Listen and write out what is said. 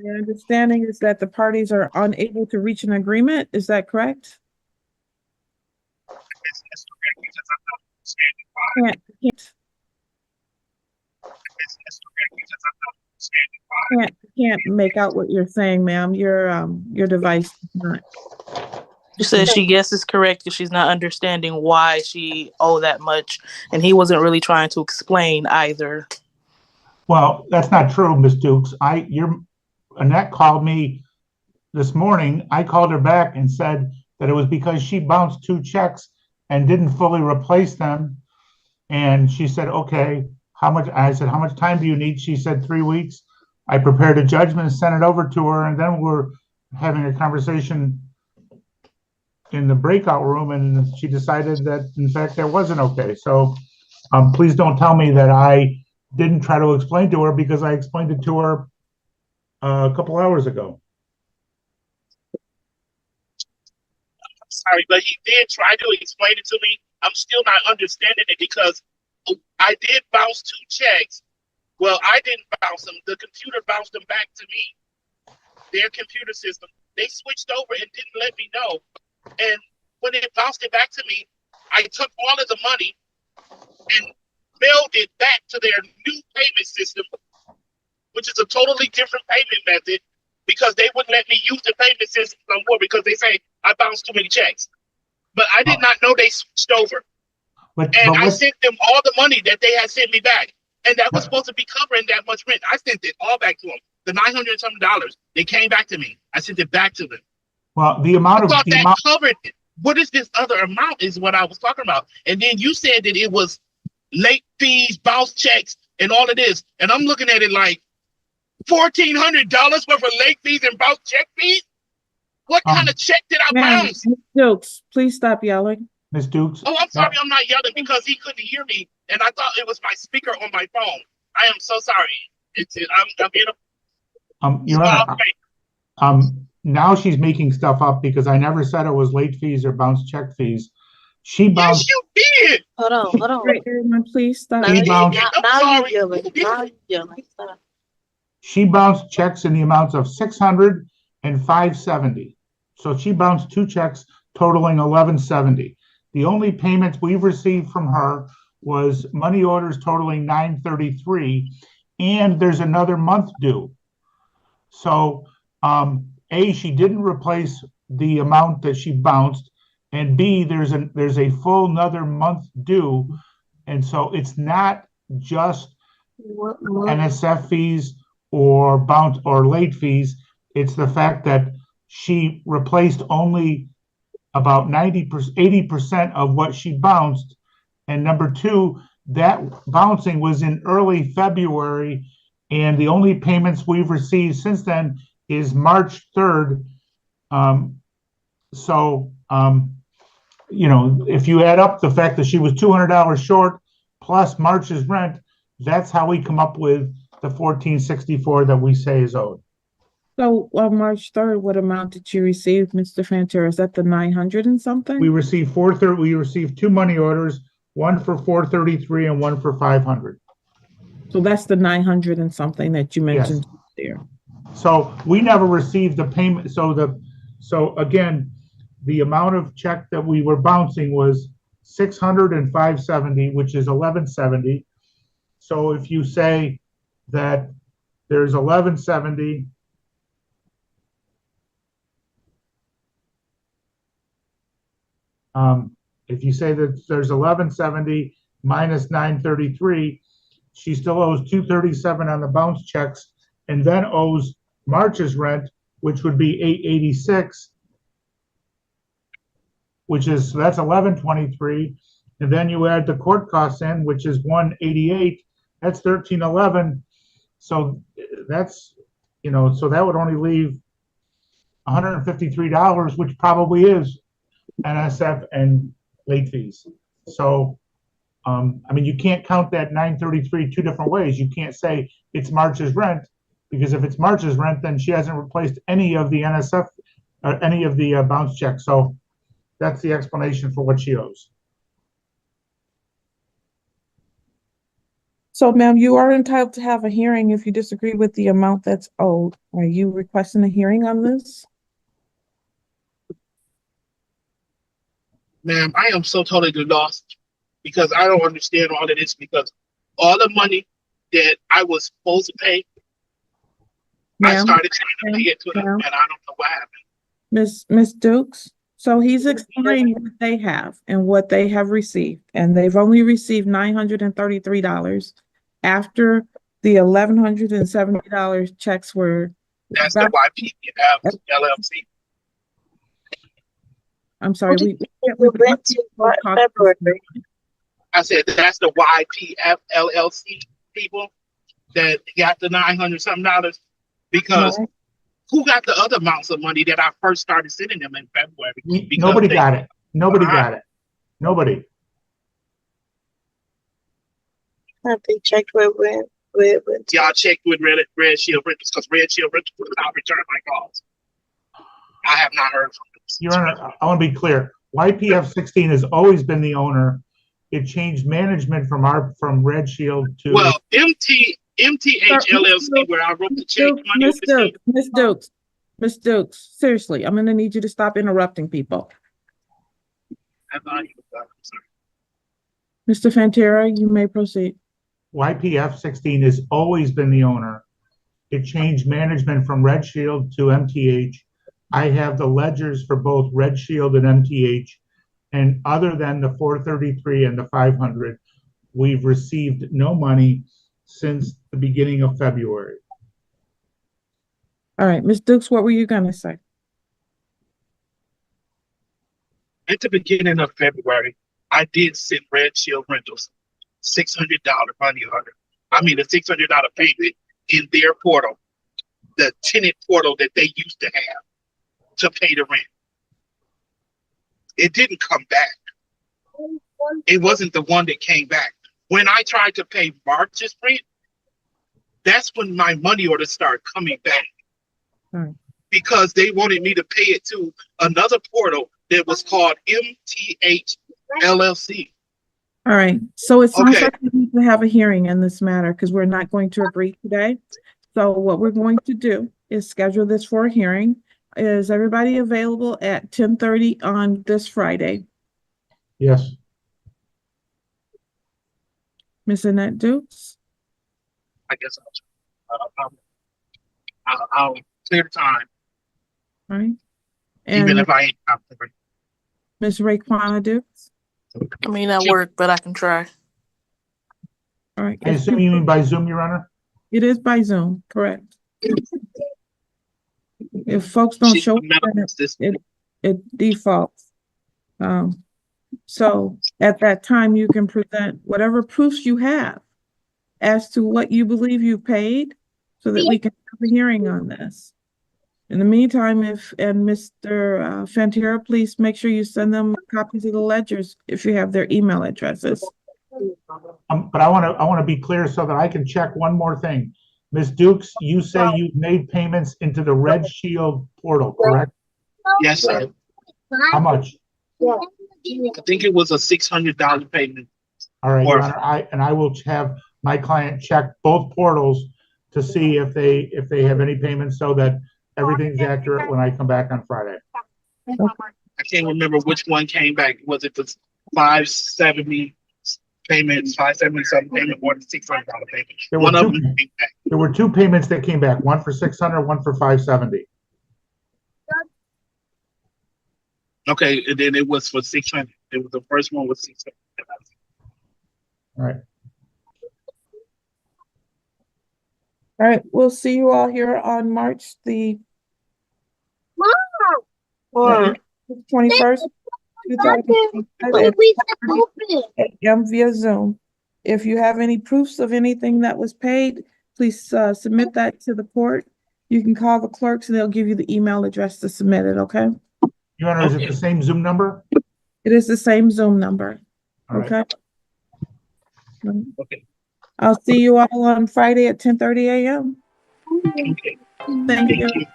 My understanding is that the parties are unable to reach an agreement. Is that correct? That's correct because I'm not understanding why. Can't, That's correct because I'm not understanding why. can't make out what you're saying, ma'am. Your device is not. She said she guesses correct because she's not understanding why she owe that much, and he wasn't really trying to explain either. Well, that's not true, Ms. Dukes. Annette called me this morning. I called her back and said that it was because she bounced 2 checks and didn't fully replace them. And she said, okay, how much? I said, how much time do you need? She said 3 weeks. I prepared a judgment and sent it over to her, and then we're having a conversation in the breakout room, and she decided that, in fact, that wasn't okay. So please don't tell me that I didn't try to explain to her, because I explained it to her a couple hours ago. I'm sorry, but he did try to explain it to me. I'm still not understanding it because I did bounce 2 checks. Well, I didn't bounce them. The computer bounced them back to me. Their computer system. They switched over and didn't let me know. And when it bounced it back to me, I took all of the money and mailed it back to their new payment system, which is a totally different payment method, because they wouldn't let me use the payment system no more because they say I bounced too many checks. But I did not know they switched over. I sent them all the money that they had sent me back. And that was supposed to be covering that much rent. I sent it all back to them. The $900 and something. They came back to me. I sent it back to them. Well, the amount of that covered it. What is this other amount is what I was talking about. And then you said that it was late fees, bounce checks, and all of this. And I'm looking at it like $1,400 worth of late fees and bounce check fees? What kind of check did I bounce? Ms. Dukes, please stop yelling. Ms. Dukes. Oh, I'm sorry. I'm not yelling because he couldn't hear me. And I thought it was my speaker on my phone. I am so sorry. I'm in a Your Honor, now she's making stuff up, because I never said it was late fees or bounce check fees. She bounced. Yes, you did. Hold on. Right, everyone, please stop. Now sorry. you're yelling. Stop. She bounced checks in the amounts of $600 and $570. So she bounced 2 checks totaling $1,170. The only payments we've received from her was money orders totaling $933, and there's another month due. So A, she didn't replace the amount that she bounced, and B, there's a full another month due. And so it's not just NSF fees or bounce or late fees. It's the fact that she replaced only about 80% of what she bounced. And number 2, that bouncing was in early February, and the only payments we've received since then is March 3rd. If you add up the fact that she was $200 short plus March's rent, that's how we come up with the $1,464 that we say is owed. So on March 3rd, what amount did you receive, Mr. Fantera? Is that the 900 and something? We received 2 money orders, one for $433 and one for $500. So that's the 900 and something that you mentioned there. So we never received the payment. So again, the amount of check that we were bouncing was $600 and $570, which is $1,170. So if you say that there's $1,170, if you say that there's $1,170 minus $933, she still owes $237 on the bounce checks, and then owes March's rent, which would be $886, that's $1,123, and then you add the court costs in, which is $188. That's $1,311. So that's so that would only leave $153, which probably is NSF and late fees. So you can't count that 933 2 different ways. You can't say it's March's rent, because if it's March's rent, then she hasn't replaced any of the NSF or any of the bounce checks. So that's the explanation for what she owes. So, ma'am, you are entitled to have a hearing if you disagree with the amount that's owed. Are you requesting a hearing on this? Ma'am, I am so totally lost because I don't understand all of this because all the money that I was supposed to pay, I Ma'am, started trying to pay it to them, ma'am, and I don't know what happened. Miss Dukes. So he's explaining what they have and what they have received, and they've only received $933 after the $1,170 checks were. That's the YPF LLC. I'm sorry, we can't- We went to February. I said that's the YPF LLC people that got the $900 something because No. who got the other amounts of money that I first started sending them in February? Because Nobody they- got it. Nobody got it. Nobody. Have they checked with Y'all checked with Red Shield Rentals because Red Shield Rentals will not return my calls. I have not heard from them. Your Honor, I want to be clear. YPF 16 has always been the owner. It changed management from Red Shield to. Well, MTH LLC, where I wrote the check money. Miss Dukes, seriously, I'm gonna need you to stop interrupting people. I thought he was done. I'm sorry. Mr. Fantera, you may proceed. YPF 16 has always been the owner. It changed management from Red Shield to MTH. I have the ledgers for both Red Shield and MTH. And other than the 433 and the 500, we've received no money since the beginning of February. All right, Ms. Dukes, what were you gonna say? At the beginning of February, I did send Red Shield Rentals $600 money order. I mean, a $600 payment in their portal, the tenant portal that they used to have to pay the rent. It didn't come back. It wasn't the one that came back. When I tried to pay March's rent, that's when my money orders started coming back. Right. Because they wanted me to pay it to another portal that was called MTH LLC. All right, so it sounds Okay. like we need to have a hearing in this matter because we're not going to agree today. So what we're going to do is schedule this for a hearing. Is everybody available at 10:30 on this Friday? Yes. Ms. Annette Dukes? I guess I'll clear the time, All right. even And if I ain't out there. Ms. Raekwon Dukes? I mean, at work, but I can try. All right. I assume you mean by Zoom, Your Honor? It is by Zoom, correct. If folks don't show up, then it defaults. So at that time, you can present whatever proofs you have as to what you believe you paid so that we can have a hearing on this. In the meantime, Mr. Fantera, please make sure you send them copies of the ledgers if you have their email addresses. But I want to be clear so that I can check one more thing. Ms. Dukes, you say you've made payments into the Red Shield portal, correct? Yes, sir. How much? I think it was a $600 payment. All right, Your Honor, I will have my client check both portals to see if they have any payments so that everything's accurate when I come back on Friday. I can't remember which one came back. Was it the 570 payments, 570 something payment, or the $600 payment? One of them came back. There were two payments that came back, one for 600, one for 570. Okay, and then it was for 600. It was the first one was 600. All right. All right, we'll see you all here on March the 21st, 2025 at AM via Zoom. If you have any proofs of anything that was paid, please submit that to the court. You can call the clerks and they'll give you the email address to submit it, okay? Your Honor, is it the same Zoom number? It is the same Zoom number, All right. okay? Okay. I'll see you all on Friday at 10:30 a.m. Okay. Thank you. Thank you.